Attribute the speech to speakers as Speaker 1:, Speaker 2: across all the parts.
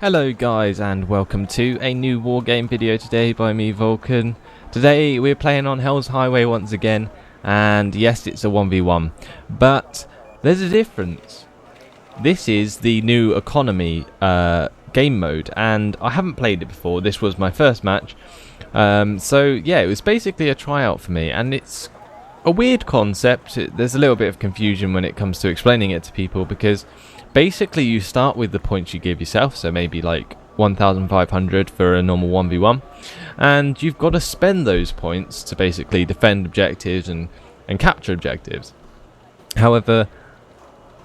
Speaker 1: Hello guys and welcome to a new Wargame video today by me, Vulcan. Today we're playing on Hell's Highway once again, and yes, it's a 1v1, but there's a difference. This is the new economy game mode, and I haven't played it before. This was my first match, so yeah, it was basically a tryout for me, and it's a weird concept. There's a little bit of confusion when it comes to explaining it to people, because basically you start with the points you give yourself, so maybe like 1,500 for a normal 1v1, and you've got to spend those points to basically defend objectives and capture objectives. However,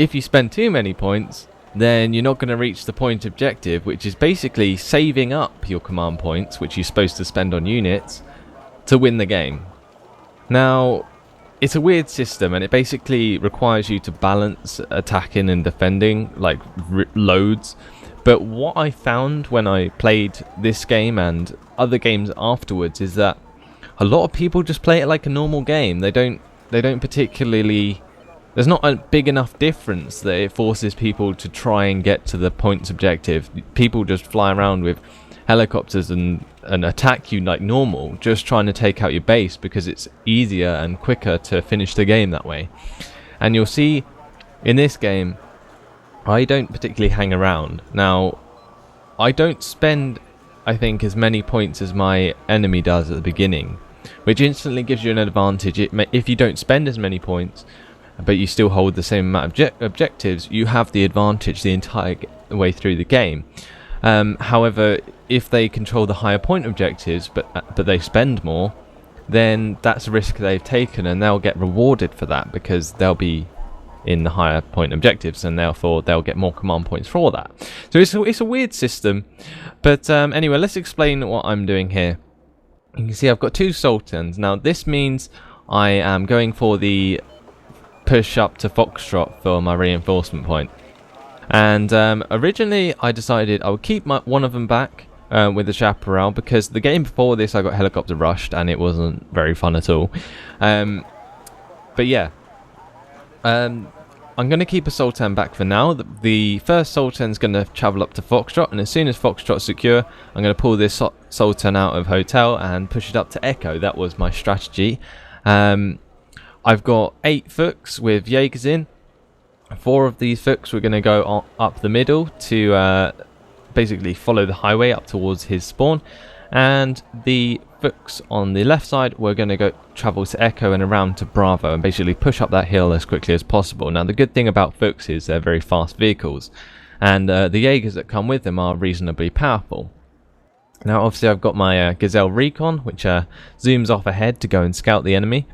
Speaker 1: if you spend too many points, then you're not going to reach the point objective, which is basically saving up your command points, which you're supposed to spend on units, to win the game. Now, it's a weird system, and it basically requires you to balance attacking and defending, like loads. But what I found when I played this game and other games afterwards is that a lot of people just play it like a normal game. They don't particularly... There's not a big enough difference that it forces people to try and get to the points objective. People just fly around with helicopters and attack you like normal, just trying to take out your base because it's easier and quicker to finish the game that way. And you'll see in this game, I don't particularly hang around. Now, I don't spend, I think, as many points as my enemy does at the beginning, which instantly gives you an advantage. If you don't spend as many points, but you still hold the same amount of objectives, you have the advantage the entire way through the game. However, if they control the higher point objectives, but they spend more, then that's a risk they've taken, and they'll get rewarded for that because they'll be in the higher point objectives, and therefore they'll get more command points for that. So it's a weird system, but anyway, let's explain what I'm doing here. You can see I've got two Sultans. Now this means I am going for the push up to Foxtrot for my reinforcement point. And originally I decided I would keep one of them back with the chaparral, because the game before this I got helicopter rushed and it wasn't very fun at all. But yeah, I'm going to keep a Sultan back for now. The first Sultan's going to travel up to Foxtrot, and as soon as Foxtrot's secure, I'm going to pull this Sultan out of Hotel and push it up to Echo. That was my strategy. I've got 8 Fuchs with Jaegers in. 4 of these Fuchs we're going to go up the middle to basically follow the highway up towards his spawn, and the Fuchs on the left side we're going to go travel to Echo and around to Bravo and basically push up that hill as quickly as possible. Now the good thing about Fuchs is they're very fast vehicles, and the Jaegers that come with them are reasonably powerful. Now obviously I've got my Gazelle Recon, which zooms off ahead to go and scout the enemy.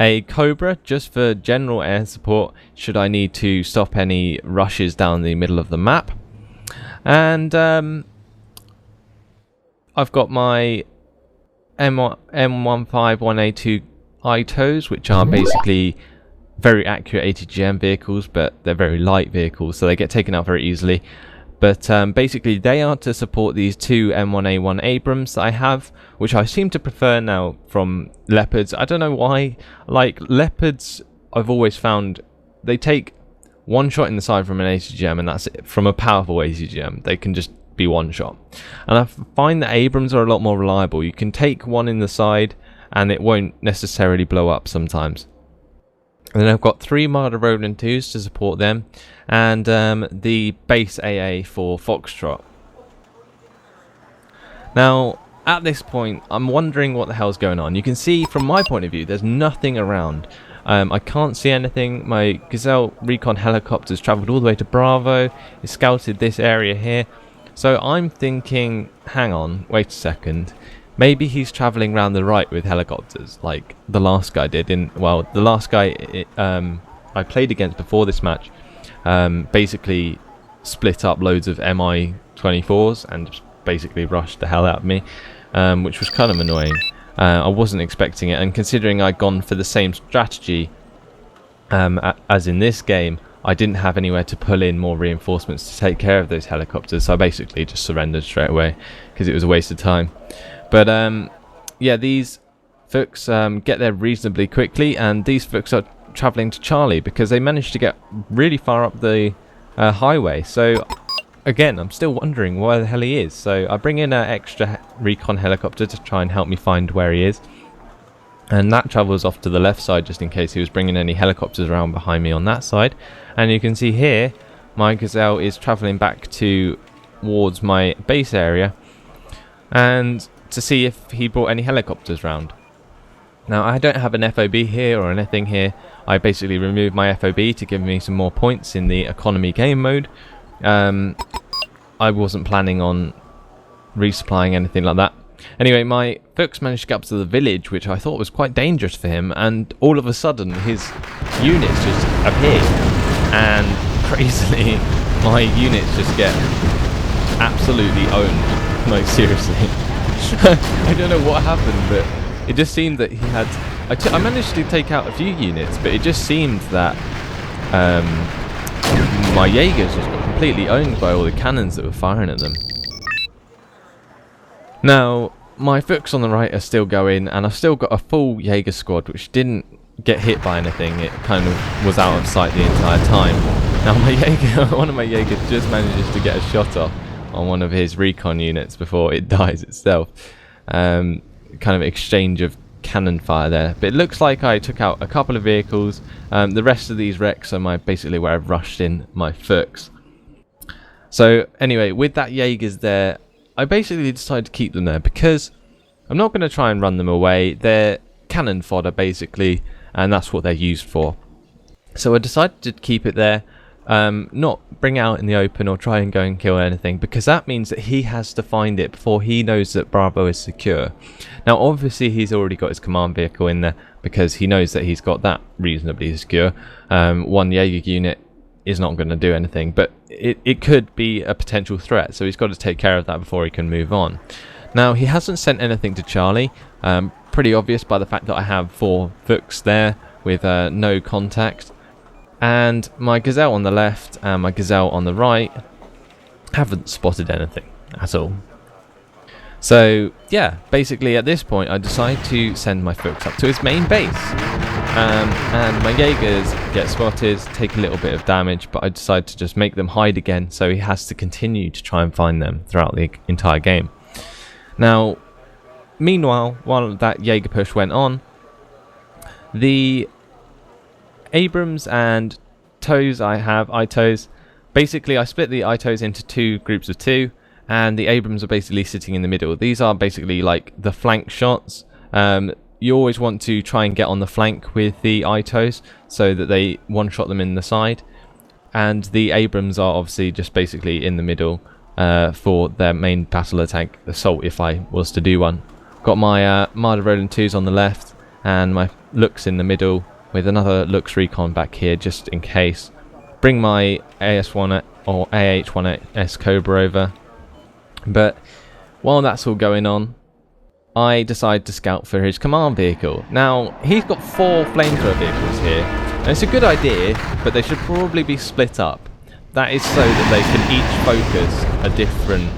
Speaker 1: A Cobra just for general air support should I need to stop any rushes down the middle of the map. And I've got my M151A2 ITOs, which are basically very accurate ATGM vehicles, but they're very light vehicles, so they get taken out very easily. But basically they are to support these 2 M1A1 Abrams that I have, which I seem to prefer now from Leopards. I don't know why. Like, Leopards, I've always found they take one shot in the side from an ATGM, and that's it. From a powerful ATGM, they can just be one shot. And I find that Abrams are a lot more reliable. You can take one in the side and it won't necessarily blow up sometimes. And then I've got 3 Marder Roland 2s to support them, and the base AA for Foxtrot. Now, at this point, I'm wondering what the hell's going on. You can see, from my point of view, there's nothing around. I can't see anything. My Gazelle Recon helicopter's travelled all the way to Bravo. It scouted this area here. So I'm thinking, hang on, wait a second. Maybe he's travelling around the right with helicopters, like the last guy did. The last guy I played against before this match basically split up loads of Mi-24s and just basically rushed the hell out of me, which was kind of annoying. I wasn't expecting it, and considering I'd gone for the same strategy as in this game, I didn't have anywhere to pull in more reinforcements to take care of those helicopters, so I basically just surrendered straight away because it was a waste of time. But yeah, these Fuchs get there reasonably quickly, and these Fuchs are travelling to Charlie because they managed to get really far up the highway. So again, I'm still wondering where the hell he is. So I bring in an extra recon helicopter to try and help me find where he is. And that travels off to the left side just in case he was bringing any helicopters around behind me on that side. And you can see here, my Gazelle is travelling back towards my base area and to see if he brought any helicopters round. Now, I don't have an FOB here or anything here. I basically removed my FOB to give me some more points in the economy game mode. I wasn't planning on resupplying anything like that. Anyway, my Fuchs managed to get up to the village, which I thought was quite dangerous for him, and all of a sudden his units just appeared, and crazily my units just get absolutely owned. No, seriously. I don't know what happened, but it just seemed that he had... I managed to take out a few units, but it just seemed that my Jaegers just got completely owned by all the cannons that were firing at them. Now, my Fuchs on the right are still going, and I've still got a full Jaeger squad which didn't get hit by anything. It kind of was out of sight the entire time. Now my Jaeger, one of my Jaegers just manages to get a shot off on one of his recon units before it dies itself. Kind of exchange of cannon fire there. But it looks like I took out a couple of vehicles. The rest of these wrecks are basically where I've rushed in my Fuchs. So anyway, with that Jaegers there, I basically decided to keep them there because I'm not going to try and run them away. They're cannon fodder basically, and that's what they're used for. So I decided to keep it there, not bring it out in the open or try and go and kill anything, because that means that he has to find it before he knows that Bravo is secure. Now obviously he's already got his command vehicle in there because he knows that he's got that reasonably secure. One Jaeger unit is not going to do anything, but it could be a potential threat, so he's got to take care of that before he can move on. Now he hasn't sent anything to Charlie, pretty obvious by the fact that I have 4 Fuchs there with no contact, and my Gazelle on the left and my Gazelle on the right haven't spotted anything at all. So yeah, basically at this point I decide to send my Fuchs up to his main base. And my Jaegers get spotted, take a little bit of damage, but I decide to just make them hide again, so he has to continue to try and find them throughout the entire game. Now, meanwhile, while that Jaeger push went on, the Abrams and TOWs I have, ITOs, basically I split the ITOs into 2 groups of 2, and the Abrams are basically sitting in the middle. These are basically like the flank shots. You always want to try and get on the flank with the ITOs so that they one-shot them in the side. And the Abrams are obviously just basically in the middle for their main battle attack assault if I was to do one. Got my Marder Roland 2s on the left and my Lux in the middle with another Lux Recon back here just in case. Bring my AS1 or AH1S Cobra over. But while that's all going on, I decide to scout for his command vehicle. Now, he's got 4 flamethrower vehicles here, and it's a good idea, but they should probably be split up. That is so that they can each focus a different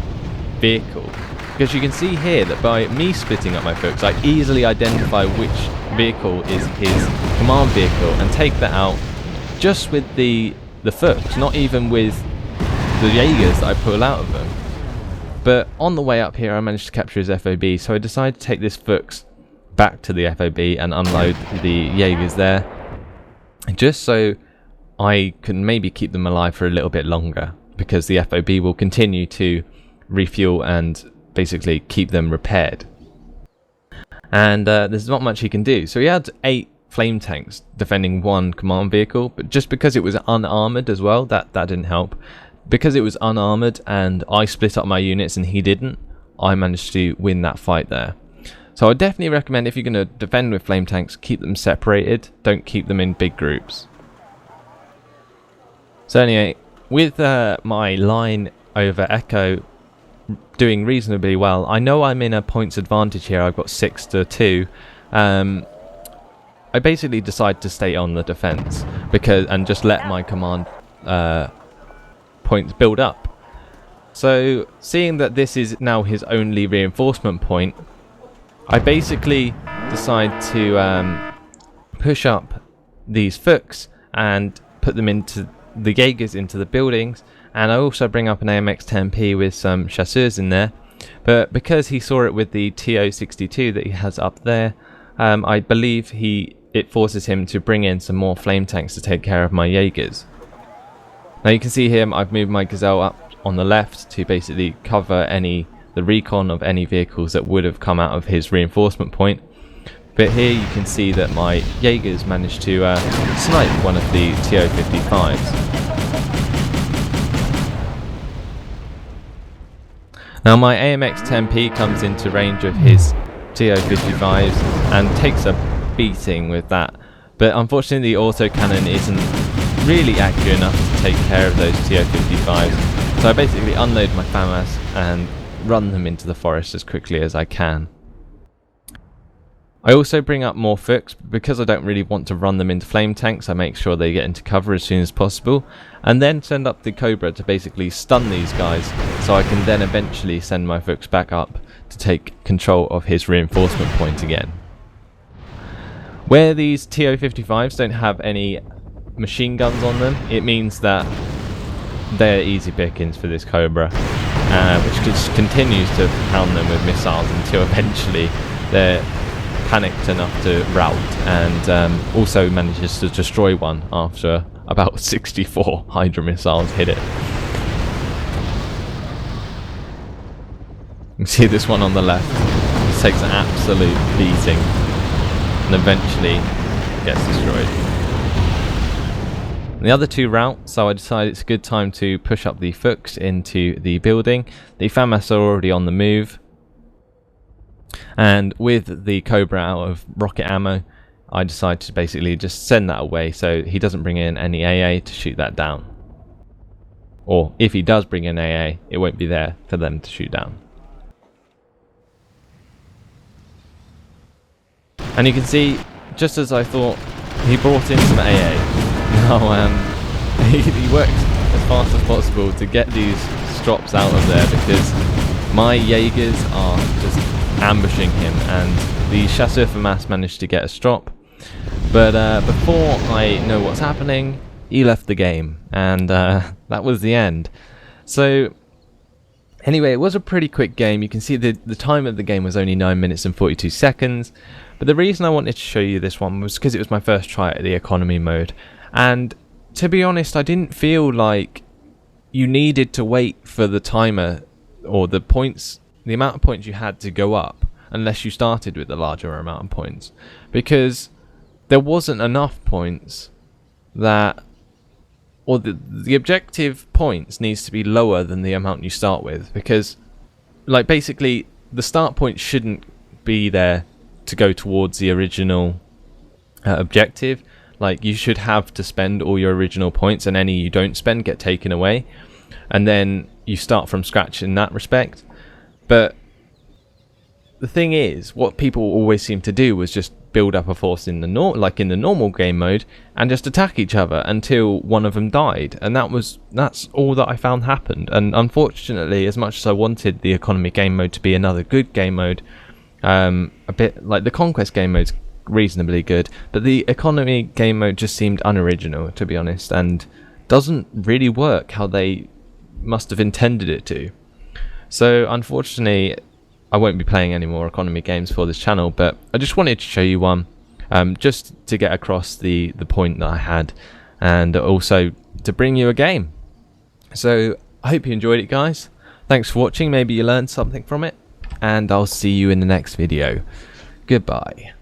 Speaker 1: vehicle. Because you can see here that by me splitting up my Fuchs, I easily identify which vehicle is his command vehicle and take that out just with the Fuchs, not even with the Jaegers that I pull out of them. But on the way up here I managed to capture his FOB, so I decided to take this Fuchs back to the FOB and unload the Jaegers there, just so I can maybe keep them alive for a little bit longer, because the FOB will continue to refuel and basically keep them repaired. And there's not much he can do. So he had 8 flame tanks defending 1 command vehicle, but just because it was unarmoured as well, that didn't help. Because it was unarmoured and I split up my units and he didn't, I managed to win that fight there. So I definitely recommend, if you're going to defend with flame tanks, keep them separated, don't keep them in big groups. So anyway, with my line over Echo doing reasonably well, I know I'm in a points advantage here. I've got 6-2. I basically decide to stay on the defense and just let my command points build up. So seeing that this is now his only reinforcement point, I basically decide to push up these Fuchs and put them into the Jaegers into the buildings, and I also bring up an AMX-10P with some chasseurs in there, but because he saw it with the TO62 that he has up there, I believe it forces him to bring in some more flame tanks to take care of my Jaegers. Now you can see here I've moved my Gazelle up on the left to basically cover the recon of any vehicles that would have come out of his reinforcement point. But here you can see that my Jaegers managed to snipe one of the TO55s. Now my AMX-10P comes into range of his TO55s and takes a beating with that, but unfortunately the autocannon isn't really accurate enough to take care of those TO55s, so I basically unload my FAMAS and run them into the forest as quickly as I can. I also bring up more Fuchs, but because I don't really want to run them into flame tanks, I make sure they get into cover as soon as possible, and then send up the Cobra to basically stun these guys, so I can then eventually send my Fuchs back up to take control of his reinforcement point again. Where these TO55s don't have any machine guns on them, it means that they're easy pickings for this Cobra, which just continues to pound them with missiles until eventually they're panicked enough to rout, and also manages to destroy one after about 64 Hydra missiles hit it. You can see this one on the left just takes an absolute beating and eventually gets destroyed. And the other two rout, so I decided it's a good time to push up the Fuchs into the building. The FAMAS are already on the move, and with the Cobra out of rocket ammo, I decided to basically just send that away so he doesn't bring in any AA to shoot that down. Or if he does bring in AA, it won't be there for them to shoot down. And you can see, just as I thought, he brought in some AA. Now he works as fast as possible to get these strops out of there, because my Jaegers are just ambushing him, and the Chasseur FAMAS managed to get a strop, but before I know what's happening, he left the game, and that was the end. So anyway, it was a pretty quick game. You can see the time of the game was only 9 minutes and 42 seconds, but the reason I wanted to show you this one was because it was my first try at the economy mode, and to be honest, I didn't feel like you needed to wait for the timer or the amount of points you had to go up unless you started with a larger amount of points, because there wasn't enough points that, or the objective points needs to be lower than the amount you start with, because like basically the start point shouldn't be there to go towards the original objective. Like you should have to spend all your original points, and any you don't spend get taken away, and then you start from scratch in that respect. But the thing is, what people always seem to do was just build up a force in the normal game mode and just attack each other until one of them died, and that's all that I found happened. And unfortunately, as much as I wanted the economy game mode to be another good game mode, a bit like the conquest game mode's reasonably good, but the economy game mode just seemed unoriginal, to be honest, and doesn't really work how they must have intended it to. So unfortunately, I won't be playing any more economy games for this channel, but I just wanted to show you one, just to get across the point that I had, and also to bring you a game. So I hope you enjoyed it, guys. Thanks for watching. Maybe you learned something from it, and I'll see you in the next video. Goodbye.